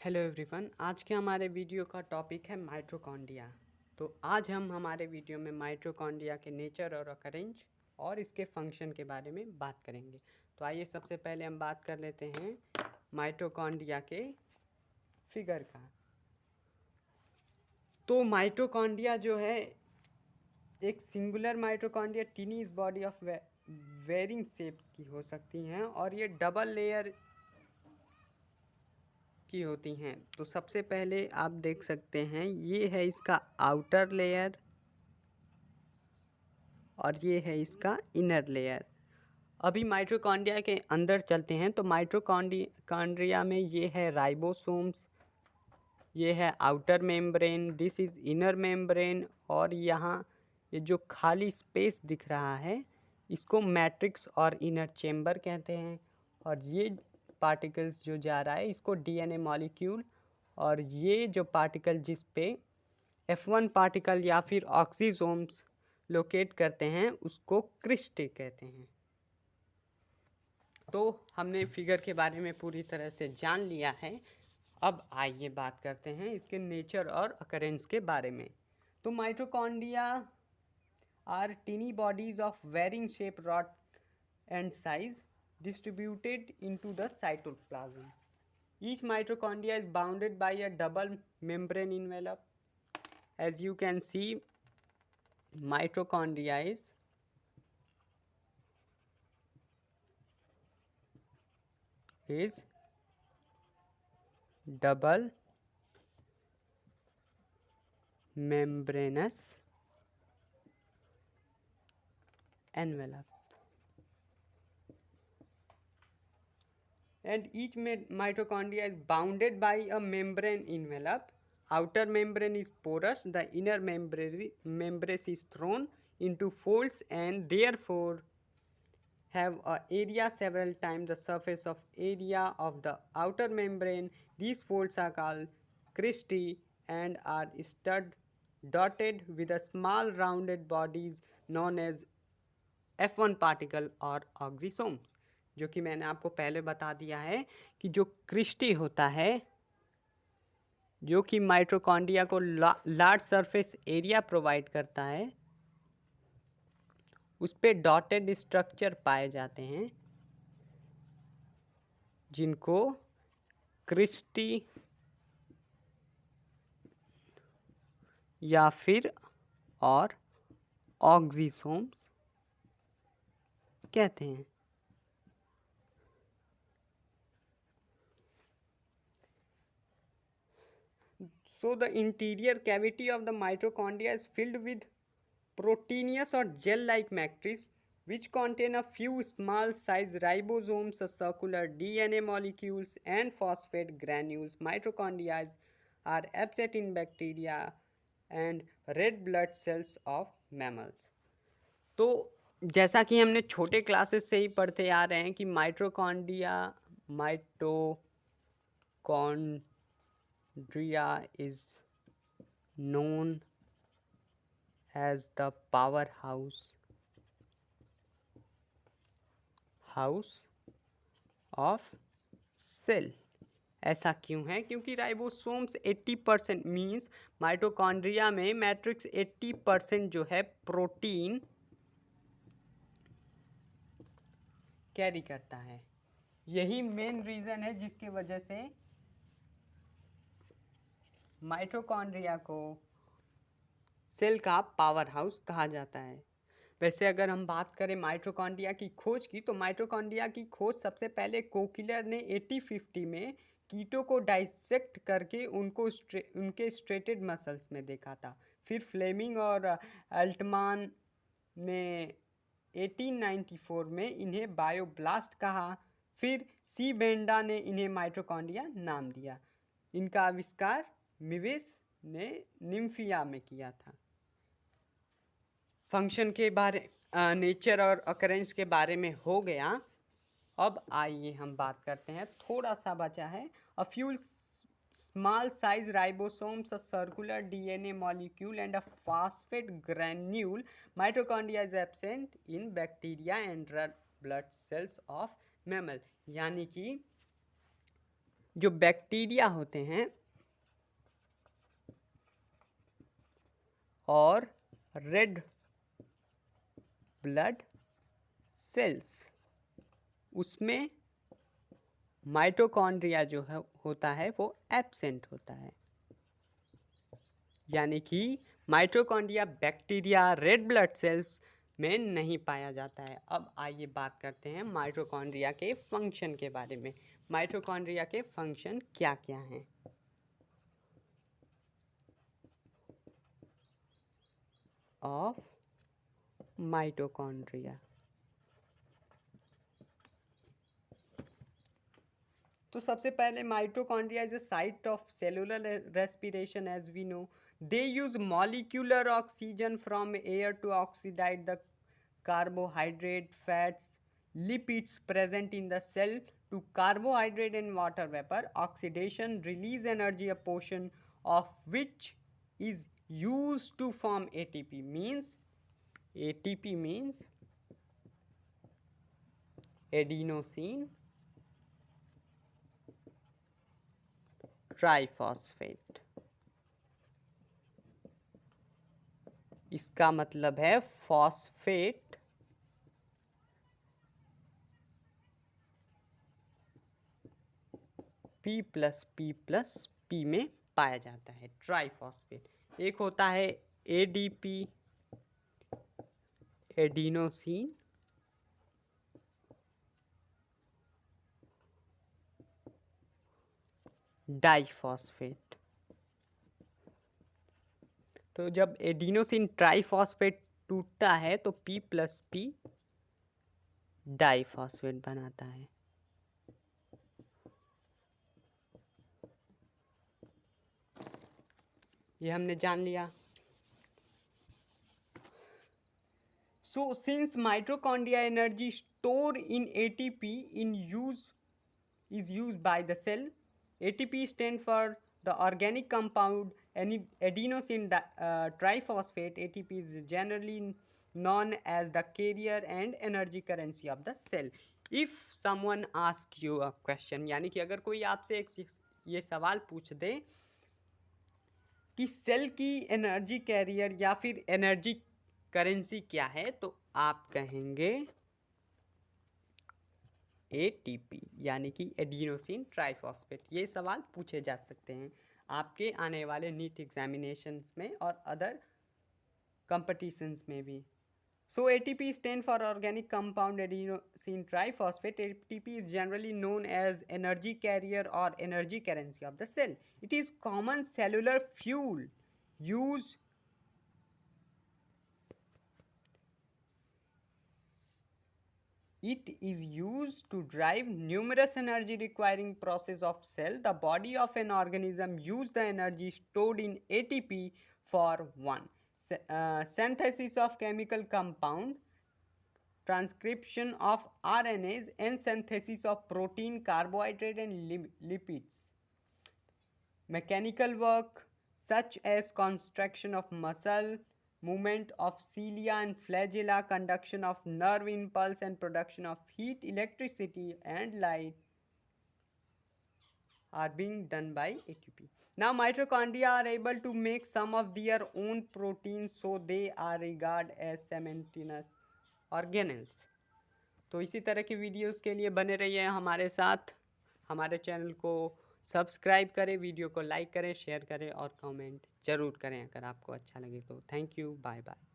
Hello everyone, आज के हमारे वीडियो का टॉपिक है माइटोकॉन्ड्रिया। तो आज हम हमारे वीडियो में माइटोकॉन्ड्रिया के नेचर और अकरेंज और इसके फंक्शन के बारे में बात करेंगे। तो आइए सबसे पहले हम बात कर लेते हैं माइटोकॉन्ड्रिया के फिगर का। तो माइटोकॉन्ड्रिया जो है एक singular mitochondria tiny body of varying shapes की हो सकती हैं और ये डबल लेयर की होती हैं। तो सबसे पहले आप देख सकते हैं ये है इसका आउटर लेयर और ये है इसका इनर लेयर। अभी माइटोकॉन्ड्रिया के अंदर चलते हैं। तो माइटोकॉन्ड्रिया में ये है राइबोसोम्स, ये है outer membrane, this is inner membrane, और यहाँ ये जो खाली स्पेस दिख रहा है इसको मैट्रिक्स और इनर चेम्बर कहते हैं। और ये पार्टिकल्स जो जा रहा है इसको डीएनए मॉलिक्यूल, और ये जो पार्टिकल जिस पे F1 पार्टिकल या फिर ऑक्सीसोम्स लोकेट करते हैं उसको क्रिस्टी कहते हैं। तो हमने फिगर के बारे में पूरी तरह से जान लिया है। अब आइए बात करते हैं इसके नेचर और अकरेंस के बारे में। तो mitochondria are tiny bodies of varying shape, rod and size distributed into the cytoplasm. Each mitochondria is bounded by a double membrane envelope. As you can see, mitochondria is double membranous envelope, and each mitochondria is bounded by a membrane envelope. Outer membrane is porous, the inner membrane is thrown into folds and therefore have a area several times the surface of area of the outer membrane. These folds are called cristae and are dotted with a small rounded bodies known as F1 particle और oxysomes, जो कि मैंने आपको पहले बता दिया है कि जो क्रिस्टी होता है जो कि माइटोकॉन्ड्रिया को लार्ज सरफेस एरिया प्रोवाइड करता है, उस पे डॉटेड स्ट्रक्चर पाए जाते हैं जिनको क्रिस्टी या फिर और ऑक्सीसोम्स कहते हैं। So the interior cavity of the mitochondria is filled with proteinous or gel-like matrix which contain a few small size ribosomes, circular DNA molecules and phosphate granules. Mitochondria are absent in bacteria and red blood cells of mammals. तो जैसा कि हमने छोटे classes से ही पढ़ते आ रहे हैं कि mitochondria is known as the powerhouse of cell। ऐसा क्यों है? क्योंकि राइबोसोम्स 80% मीन्स माइटोकॉन्ड्रिया में मैट्रिक्स 80% जो है प्रोटीन कैरी करता है। यही मेन रीज़न है जिसकी वजह से माइटोकॉन्ड्रिया को सेल का पावर हाउस कहा जाता है। वैसे अगर हम बात करें माइटोकॉन्ड्रिया की खोज की, तो माइटोकॉन्ड्रिया की खोज सबसे पहले कोकिलर ने 1850 में कीटों को डाइसेक्ट करके उनके स्ट्रेटेड मसल्स में देखा था। फिर फ्लेमिंग और अल्टमान ने 1894 में इन्हें बायोब्लास्ट कहा। फिर सी बेंडा ने इन्हें माइटोकॉन्ड्रिया नाम दिया। इनका आविष्कार मिवेस ने निम्फिया में किया था। फंक्शन के बारे नेचर और अकरेंस के बारे में हो गया। अब आइए हम बात करते हैं, थोड़ा सा बचा है। A few small size ribosomes, a circular DNA molecule and a phosphate granule. Mitochondria is absent in bacteria and red blood cells of mammal. यानी कि जो बैक्टीरिया होते हैं और रेड ब्लड सेल्स, उसमें माइटोकॉन्ड्रिया जो है होता है वो एब्सेंट होता है। यानी कि mitochondria bacteria red blood cells में नहीं पाया जाता है। अब आइए बात करते हैं माइटोकॉन्ड्रिया के फंक्शन के बारे में। माइटोकॉन्ड्रिया के फंक्शन क्या क्या हैं? Of mitochondria. तो सबसे पहले mitochondria is a site of cellular respiration as we know. They use molecular oxygen from air to oxidise the carbohydrate, fats, lipids present in the cell to carbohydrate and water vapor. Oxidation release energy, a portion of which is used to form ATP. ATP means adenosine triphosphate. इसका मतलब है phosphate P+P+P में पाया जाता है, triphosphate. एक होता है ADP एडिनोसिन डाइफॉस्फेट। तो जब एडिनोसिन ट्राइफॉस्फेट टूटता है तो P+P डाइफॉस्फेट बनाता है। ये हमने जान लिया। So since mitochondria energy stored in ATP is used by the cell, ATP stands for the organic compound adenosine triphosphate. ATP is generally known as the carrier and energy currency of the cell. If someone asks you a question, यानी कि अगर कोई आपसे ये सवाल पूछ दे कि cell की एनर्जी कैरियर या फिर एनर्जी करेंसी क्या है, तो आप कहेंगे ATP यानी कि एडिनोसिन ट्राइफॉस्फेट। ये सवाल पूछे जा सकते हैं आपके आने वाले नीट एग्जामिनेशंस में और अदर कंपटीशंस में भी। So ATP stands for organic compound adenosine triphosphate. ATP is generally known as energy carrier or energy currency of the cell. It is common cellular fuel used It is used to drive numerous energy requiring process of cell. The body of an organism use the energy stored in ATP for one, synthesis of chemical compound, transcription of RNAs, and synthesis of protein, carbohydrate, and lipids. Mechanical work such as construction of muscle, movement of cilia and flagella, conduction of nerve impulse, and production of heat, electricity, and light are being done by ATP. Now, mitochondria are able to make some of their own proteins, so they are regarded as cementitious organelles. तो इसी तरह की videos के लिए बने रहिए हमारे साथ। हमारे चैनल को सब्सक्राइब करें, वीडियो को लाइक करें, शेयर करें और कमेंट ज़रूर करें अगर आपको अच्छा लगे तो। Thank you, bye bye.